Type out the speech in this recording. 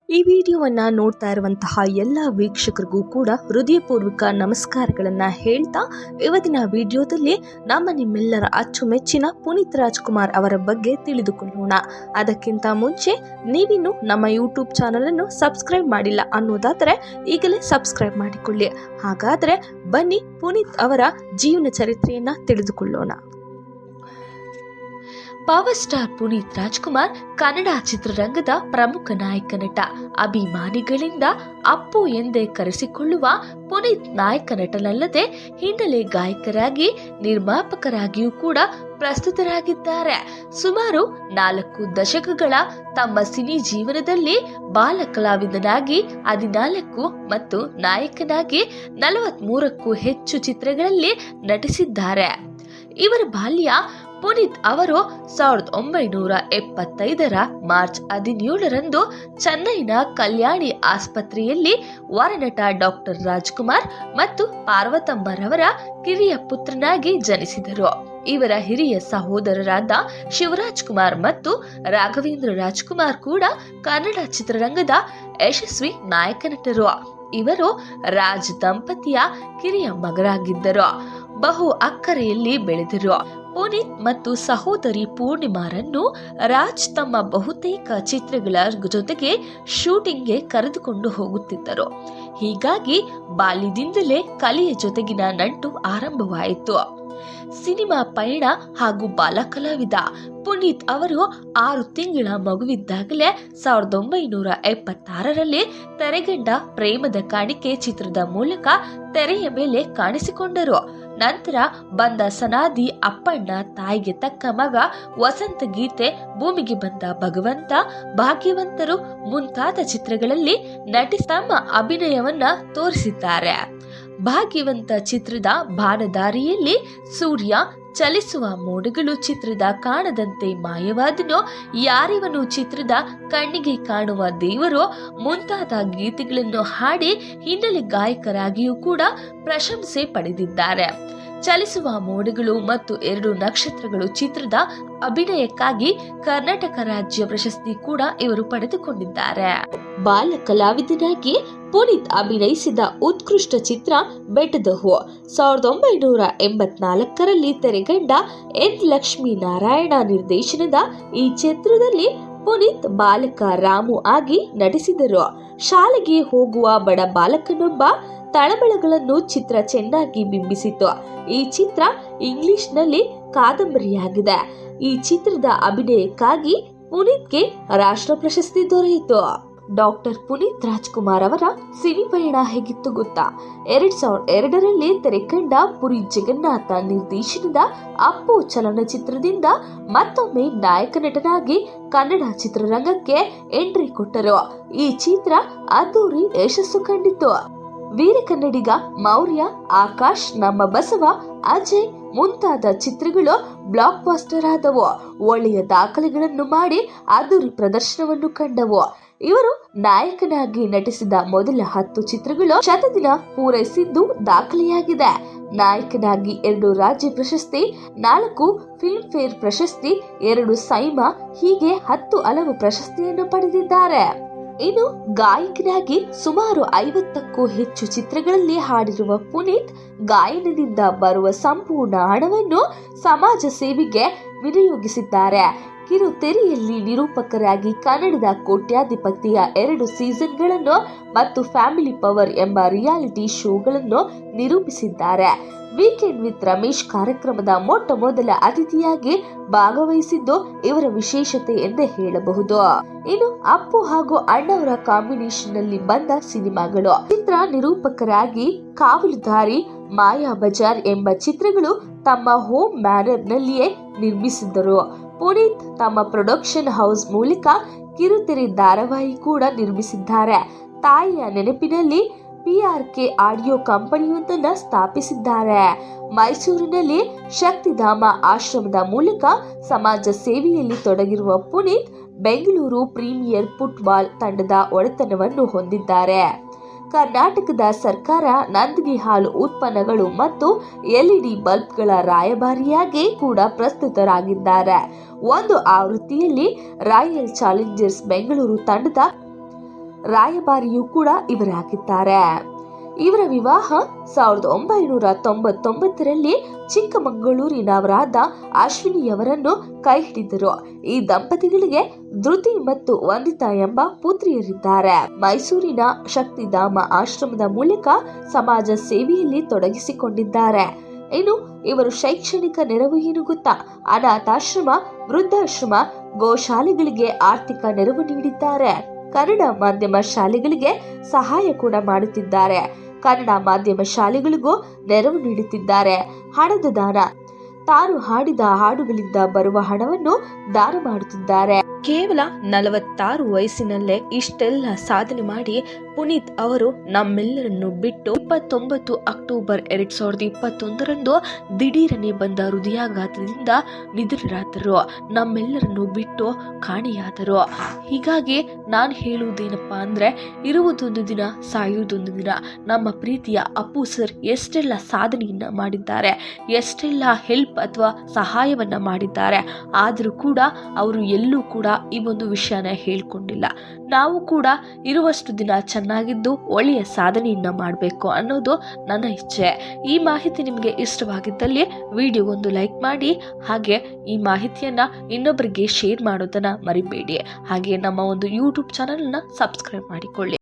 ಈ ವಿಡಿಯೋವನ್ನು ನೋಡ್ತಾ ಇರುವಂತಹ ಎಲ್ಲ ವೀಕ್ಷಕರಿಗೂ ಕೂಡ ಹೃದಯಪೂರ್ವಕ ನಮಸ್ಕಾರಗಳನ್ನು ಹೇಳ್ತಾ ಇವತ್ತಿನ ವಿಡಿಯೋದಲ್ಲಿ ನಿಮ್ಮೆಲ್ಲರ ಅಚ್ಚುಮೆಚ್ಚಿನ ಪುನೀತ್ ರಾಜ್ಕುಮಾರ್ ಅವರ ಬಗ್ಗೆ ತಿಳಿದುಕೊಳ್ಳೋಣ. ಅದಕ್ಕಿಂತ ಮುಂಚೆ ನೀವಿನ್ನು ನಮ್ಮ ಯೂಟ್ಯೂಬ್ ಚಾನಲ್ ಅನ್ನು ಸಬ್ಸ್ಕ್ರೈಬ್ ಮಾಡಿಲ್ಲ ಅನ್ನೋದಾದರೆ ಈಗಲೇ ಸಬ್ಸ್ಕ್ರೈಬ್ ಮಾಡಿಕೊಳ್ಳಿ. ಹಾಗಾದರೆ ಬನ್ನಿ ಪುನೀತ್ ಅವರ ಜೀವನ ಚರಿತ್ರೆಯನ್ನ ತಿಳಿದುಕೊಳ್ಳೋಣ. ಪವರ್ ಸ್ಟಾರ್ ಪುನೀತ್ ರಾಜ್ಕುಮಾರ್ ಕನ್ನಡ ಚಿತ್ರರಂಗದ ಪ್ರಮುಖ ನಾಯಕ ನಟ. ಅಭಿಮಾನಿಗಳಿಂದ ಅಪ್ಪು ಎಂದೇ ಕರೆಸಿಕೊಳ್ಳುವ ಪುನೀತ್ ನಾಯಕ ನಟನಲ್ಲದೆ ಹಿನ್ನೆಲೆ ಗಾಯಕರಾಗಿ ನಿರ್ಮಾಪಕರಾಗಿಯೂ ಕೂಡ ಪ್ರಸ್ತುತರಾಗಿದ್ದಾರೆ. ಸುಮಾರು 4 ದಶಕಗಳ ತಮ್ಮ ಸಿನಿ ಜೀವನದಲ್ಲಿ ಬಾಲ ಕಲಾವಿದನಾಗಿ 14 ಮತ್ತು ನಾಯಕನಾಗಿ 43ಕ್ಕೂ ಹೆಚ್ಚು ಚಿತ್ರಗಳಲ್ಲಿ ನಟಿಸಿದ್ದಾರೆ. ಇವರ ಬಾಲ್ಯ ಪುನೀತ್ ಅವರು 1975ರ ಮಾರ್ಚ್ 17ರಂದು ಚೆನ್ನೈನ ಕಲ್ಯಾಣಿ ಆಸ್ಪತ್ರೆಯಲ್ಲಿ ವರನಟ ಡಾಕ್ಟರ್ ರಾಜ್ಕುಮಾರ್ ಮತ್ತು ಪಾರ್ವತಮ್ಮರವರ ಕಿರಿಯ ಪುತ್ರನಾಗಿ ಜನಿಸಿದರು. ಇವರ ಹಿರಿಯ ಸಹೋದರರಾದ ಶಿವರಾಜ್ ಕುಮಾರ್ ಮತ್ತು ರಾಘವೇಂದ್ರ ರಾಜ್ಕುಮಾರ್ ಕೂಡ ಕನ್ನಡ ಚಿತ್ರರಂಗದ ಯಶಸ್ವಿ ನಾಯಕ ನಟರು. ಇವರು ರಾಜ್ ದಂಪತಿಯ ಕಿರಿಯ ಮಗರಾಗಿದ್ದರು. ಬಹು ಅಕ್ಕರೆಯಲ್ಲಿ ಬೆಳೆದರು. ಪುನೀತ್ ಮತ್ತು ಸಹೋದರಿ ಪೂರ್ಣಿಮಾರನ್ನು ರಾಜ್ ತಮ್ಮ ಬಹುತೇಕ ಚಿತ್ರಗಳ ಜೊತೆಗೆ ಶೂಟಿಂಗ್ಗೆ ಕರೆದುಕೊಂಡು ಹೋಗುತ್ತಿದ್ದರು. ಹೀಗಾಗಿ ಬಾಲ್ಯದಿಂದಲೇ ಕಲೆಯ ಜೊತೆಗಿನ ನಂಟು ಆರಂಭವಾಯಿತು. ಸಿನಿಮಾ ಪಯಣ ಹಾಗೂ ಬಾಲ ಕಲಾವಿದ ಪುನೀತ್ ಅವರು 6 ತಿಂಗಳ ಮಗುವಿದ್ದಾಗಲೇ 1976ರಲ್ಲಿ ತೆರೆಗಂಡ ಪ್ರೇಮದ ಕಾಣಿಕೆ ಚಿತ್ರದ ಮೂಲಕ ತೆರೆಯ ಮೇಲೆ ಕಾಣಿಸಿಕೊಂಡರು. ನಂತರ ಬಂದ ಸನಾದಿ, ಅಪ್ಪಣ್ಣ, ತಾಯಿಗೆ ತಕ್ಕ ಮಗ, ವಸಂತ ಗೀತೆ, ಭೂಮಿಗೆ ಬಂದ ಭಗವಂತ, ಭಾಗ್ಯವಂತರು ಮುಂತಾದ ಚಿತ್ರಗಳಲ್ಲಿ ನಟಿಸಿ ತಮ್ಮ ಅಭಿನಯವನ್ನ ತೋರಿಸಿದ್ದಾರೆ. ಭಾಗ್ಯವಂತ ಚಿತ್ರದ ಬಾನದಾರಿಯಲ್ಲಿ ಸೂರ್ಯ, ಚಲಿಸುವ ಮೋಡಗಳು ಚಿತ್ರದ ಕಾಣದಂತೆ ಮಾಯವಾದನು, ಯಾರಿವನು ಚಿತ್ರದ ಕಣ್ಣಿಗೆ ಕಾಣುವ ದೇವರು ಮುಂತಾದ ಗೀತೆಗಳನ್ನು ಹಾಡಿ ಹಿನ್ನೆಲೆ ಗಾಯಕರಾಗಿಯೂ ಕೂಡ ಪ್ರಶಂಸೆ ಪಡೆದಿದ್ದಾರೆ. ಚಲಿಸುವ ಮೋಡಗಳು ಮತ್ತು 2 ನಕ್ಷತ್ರಗಳು ಚಿತ್ರದ ಅಭಿನಯಕ್ಕಾಗಿ ಕರ್ನಾಟಕ ರಾಜ್ಯ ಪ್ರಶಸ್ತಿ ಕೂಡ ಇವರು ಪಡೆದುಕೊಂಡಿದ್ದಾರೆ. ಬಾಲ ಕಲಾವಿದನಾಗಿ ಪುನೀತ್ ಅಭಿನಯಿಸಿದ ಉತ್ಕೃಷ್ಟ ಚಿತ್ರ ಬೆಟ್ಟದ ಹೂ 1984ರಲ್ಲಿ ತೆರೆಗಂಡ ಎನ್ ಲಕ್ಷ್ಮೀನಾರಾಯಣ ನಿರ್ದೇಶನದ ಈ ಚಿತ್ರದಲ್ಲಿ ಪುನೀತ್ ಬಾಲಕ ರಾಮು ಆಗಿ ನಟಿಸಿದರು. ಶಾಲೆಗೆ ಹೋಗುವ ಬಡ ಬಾಲಕನೊಬ್ಬ ತಳಮಳಗಳನ್ನು ಚಿತ್ರ ಚೆನ್ನಾಗಿ ಬಿಂಬಿಸಿತು. ಈ ಚಿತ್ರ ಇಂಗ್ಲಿಷ್ನಲ್ಲಿ ಕಾದಂಬರಿಯಾಗಿದೆ. ಈ ಚಿತ್ರದ ಅಭಿನಯಕ್ಕಾಗಿ ಪುನೀತ್ಗೆ ರಾಷ್ಟ್ರ ಪ್ರಶಸ್ತಿ ದೊರೆಯಿತು. ಡಾಕ್ಟರ್ ಪುನೀತ್ ರಾಜ್ಕುಮಾರ್ ಅವರ ಸಿನಿ ಪಯಣ ಹೇಗಿತ್ತು ಗೊತ್ತಾ? 2002ರಲ್ಲಿ ತೆರೆಕಂಡ ಪುರಿ ಜಗನ್ನಾಥ ನಿರ್ದೇಶನದ ಅಪ್ಪು ಚಲನಚಿತ್ರದಿಂದ ಮತ್ತೊಮ್ಮೆ ನಾಯಕ ನಟನಾಗಿ ಕನ್ನಡ ಚಿತ್ರರಂಗಕ್ಕೆ ಎಂಟ್ರಿ ಕೊಟ್ಟರು. ಈ ಚಿತ್ರ ಅದ್ದೂರಿ ಯಶಸ್ಸು ಕಂಡಿತು. ವೀರ ಕನ್ನಡಿಗ, ಮೌರ್ಯ, ಆಕಾಶ್, ನಮ್ಮ ಬಸವ, ಅಜಯ್ ಮುಂತಾದ ಚಿತ್ರಗಳು ಬ್ಲಾಕ್ ಬಾಸ್ಟರ್ ಆದವು. ಒಳ್ಳೆಯ ದಾಖಲೆಗಳನ್ನು ಮಾಡಿ ಅದ್ದೂರಿ ಪ್ರದರ್ಶನವನ್ನು ಕಂಡವು. ಇವರು ನಾಯಕನಾಗಿ ನಟಿಸಿದ ಮೊದಲ 10 ಚಿತ್ರಗಳು ಶತದಿನ ಪೂರೈಸಿದ್ದು ದಾಖಲೆಯಾಗಿದೆ. ನಾಯಕನಾಗಿ 2 ರಾಜ್ಯ ಪ್ರಶಸ್ತಿ, 4 ಫಿಲ್ಮ್ ಫೇರ್ ಪ್ರಶಸ್ತಿ, 2 ಸೈಮಾ ಹೀಗೆ 10 ಹಲವು ಪ್ರಶಸ್ತಿಯನ್ನು ಪಡೆದಿದ್ದಾರೆ. ಇನ್ನು ಗಾಯಕನಾಗಿ ಸುಮಾರು 50ಕ್ಕೂ ಹೆಚ್ಚು ಚಿತ್ರಗಳಲ್ಲಿ ಹಾಡಿರುವ ಪುನೀತ್ ಗಾಯನದಿಂದ ಬರುವ ಸಂಪೂರ್ಣ ಹಣವನ್ನು ಸಮಾಜ ಸೇವೆಗೆ ವಿನಿಯೋಗಿಸಿದ್ದಾರೆ. ಕಿರುತೆರೆಯಲ್ಲಿ ನಿರೂಪಕರಾಗಿ ಕನ್ನಡದ ಕೋಟ್ಯಾಧಿಪತಿಯ 2 ಸೀಸನ್ಗಳನ್ನು ಮತ್ತು ಫ್ಯಾಮಿಲಿ ಪವರ್ ಎಂಬ ರಿಯಾಲಿಟಿ ಶೋಗಳನ್ನು ನಿರೂಪಿಸಿದ್ದಾರೆ. ವೀಕೆಂಡ್ ವಿತ್ ರಮೇಶ್ ಕಾರ್ಯಕ್ರಮದ ಮೊಟ್ಟ ಮೊದಲ ಅತಿಥಿಯಾಗಿ ಭಾಗವಹಿಸಿದ್ದು ಇವರ ವಿಶೇಷತೆ ಎಂದೇ ಹೇಳಬಹುದು. ಇನ್ನು ಅಪ್ಪು ಹಾಗೂ ಅಣ್ಣವರ ಕಾಂಬಿನೇಷನ್ ನಲ್ಲಿ ಬಂದ ಸಿನಿಮಾಗಳು: ಚಿತ್ರ ನಿರೂಪಕರಾಗಿ ಕಾವಲುದಾರಿ, ಮಾಯಾ ಬಜಾರ್ ಎಂಬ ಚಿತ್ರಗಳು ತಮ್ಮ ಹೋಮ್ ಮ್ಯಾನರ್ ನಲ್ಲಿಯೇ ನಿರ್ಮಿಸಿದ್ದರು. ಪುನೀತ್ ತಮ್ಮ ಪ್ರೊಡಕ್ಷನ್ ಹೌಸ್ ಮೂಲಕ ಕಿರುತೆರೆ ಧಾರಾವಾಹಿ ಕೂಡ ನಿರ್ಮಿಸಿದ್ದಾರೆ. ತಾಯಿಯ ನೆನಪಿನಲ್ಲಿ PRK ಆಡಿಯೋ ಕಂಪನಿಯೊಂದನ್ನು ಸ್ಥಾಪಿಸಿದ್ದಾರೆ. ಮೈಸೂರಿನಲ್ಲಿ ಶಕ್ತಿಧಾಮ ಆಶ್ರಮದ ಮೂಲಕ ಸಮಾಜ ಸೇವೆಯಲ್ಲಿ ತೊಡಗಿರುವ ಪುನೀತ್ ಬೆಂಗಳೂರು ಪ್ರೀಮಿಯರ್ ಫುಟ್ಬಾಲ್ ತಂಡದ ಒಡೆತನವನ್ನು ಹೊಂದಿದ್ದಾರೆ. ಕರ್ನಾಟಕದ ಸರ್ಕಾರ ನಂದಿನಿ ಹಾಲು ಉತ್ಪನ್ನಗಳು ಮತ್ತು LED ಬಲ್ಬ್ಗಳ ರಾಯಭಾರಿಯಾಗಿ ಕೂಡ ಪ್ರಸ್ತುತರಾಗಿದ್ದಾರೆ. ಒಂದು ಆವೃತ್ತಿಯಲ್ಲಿ ರಾಯಲ್ ಚಾಲೆಂಜರ್ಸ್ ಬೆಂಗಳೂರು ತಂಡದ ರಾಯಭಾರಿಯೂ ಕೂಡ ಇವರೇ ಆಗಿದ್ದಾರೆ. ಇವರ ವಿವಾಹ 1999ರಲ್ಲಿ ಚಿಕ್ಕಮಗಳೂರಿನವರಾದ ಅಶ್ವಿನಿಯವರನ್ನು ಕೈ ಹಿಡಿದರು. ಈ ದಂಪತಿಗಳಿಗೆ ಧೃತಿ ಮತ್ತು ವಂದಿತಾ ಎಂಬ ಪುತ್ರಿಯರಿದ್ದಾರೆ. ಮೈಸೂರಿನ ಶಕ್ತಿಧಾಮ ಆಶ್ರಮದ ಮೂಲಕ ಸಮಾಜ ಸೇವೆಯಲ್ಲಿ ತೊಡಗಿಸಿಕೊಂಡಿದ್ದಾರೆ. ಇನ್ನು ಇವರು ಶೈಕ್ಷಣಿಕ ನೆರವು ಏನು ಗೊತ್ತಾ? ಅನಾಥಾಶ್ರಮ, ವೃದ್ಧಾಶ್ರಮ, ಗೋಶಾಲೆಗಳಿಗೆ ಆರ್ಥಿಕ ನೆರವು ನೀಡಿದ್ದಾರೆ. ಕನ್ನಡ ಮಾಧ್ಯಮ ಶಾಲೆಗಳಿಗೆ ಸಹಾಯ ಕೂಡ ಮಾಡುತ್ತಿದ್ದಾರೆ. ಕನ್ನಡ ಮಾಧ್ಯಮ ಶಾಲೆಗಳಿಗೂ ನೆರವು ನೀಡುತ್ತಿದ್ದಾರೆ. ಹಣದ ದಾನ, ತಾನು ಹಾಡಿದ ಹಾಡುಗಳಿಂದ ಬರುವ ಹಣವನ್ನು ದಾನ ಮಾಡುತ್ತಿದ್ದಾರೆ. ಕೇವಲ 46 ವಯಸ್ಸಿನಲ್ಲೇ ಇಷ್ಟೆಲ್ಲ ಸಾಧನೆ ಮಾಡಿ ಪುನೀತ್ ಅವರು ನಮ್ಮೆಲ್ಲರನ್ನು ಬಿಟ್ಟು 29 ಅಕ್ಟೋಬರ್ 2021ರಂದು ದಿಢೀರನೆ ಬಂದ ಹೃದಯಾಘಾತದಿಂದ ನಿಧನರಾದರು. ನಮ್ಮೆಲ್ಲರನ್ನು ಬಿಟ್ಟು ಕಾಣೆಯಾದರು. ಹೀಗಾಗಿ ನಾನು ಹೇಳುವುದೇನಪ್ಪಾ ಅಂದ್ರೆ, ಇರುವುದೊಂದು ದಿನ, ಸಾಯುವುದೊಂದು ದಿನ. ನಮ್ಮ ಪ್ರೀತಿಯ ಅಪ್ಪು ಸರ್ ಎಷ್ಟೆಲ್ಲ ಸಾಧನೆಯನ್ನ ಮಾಡಿದ್ದಾರೆ, ಎಷ್ಟೆಲ್ಲ ಹೆಲ್ಪ್ ಅಥವಾ ಸಹಾಯವನ್ನ ಮಾಡಿದ್ದಾರೆ. ಆದರೂ ಕೂಡ ಅವರು ಎಲ್ಲೂ ಕೂಡ ಈ ಒಂದು ವಿಷಯನ ಹೇಳ್ಕೊಂಡಿಲ್ಲ. ನಾವು ಕೂಡ ಇರುವಷ್ಟು ದಿನ ಚೆನ್ನಾಗಿದ್ದು ಒಳ್ಳೆಯ ಸಾಧನೆಯನ್ನ ಮಾಡಬೇಕು ಅನ್ನೋದು ನನ್ನ ಇಚ್ಛೆ. ಈ ಮಾಹಿತಿ ನಿಮಗೆ ಇಷ್ಟವಾಗಿದ್ದಲ್ಲಿ ವಿಡಿಯೋಗೊಂದು ಲೈಕ್ ಮಾಡಿ, ಹಾಗೆ ಈ ಮಾಹಿತಿಯನ್ನ ಇನ್ನೊಬ್ಬರಿಗೆ ಶೇರ್ ಮಾಡೋದನ್ನ ಮರಿಬೇಡಿ. ಹಾಗೆ ನಮ್ಮ ಒಂದು ಯೂಟ್ಯೂಬ್ ಚಾನಲ್ನ ಸಬ್ಸ್ಕ್ರೈಬ್ ಮಾಡಿಕೊಳ್ಳಿ.